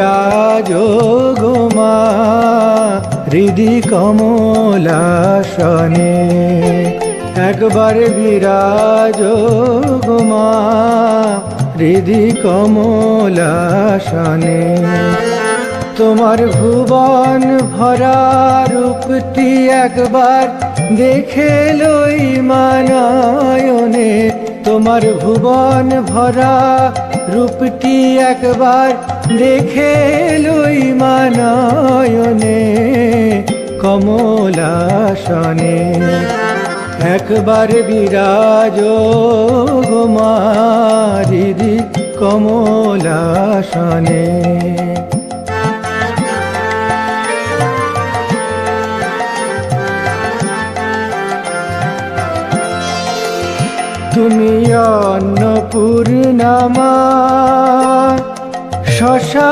বিরাজো গো মা হৃদি কমলাসনে। একবার বিরাজো গো মা হৃদি কমলাসনে। তোমার ভুবন ভরা রূপটি একবার দেখে লই মানয়নে। তোমার ভুবন ভরা রূপটি একবার দেখে লই মানয়নে কমলাসনে। একবার বিরাজো গো মা হৃদি কমলাসনে। তুমি অন্নপূর্ণা মা শশা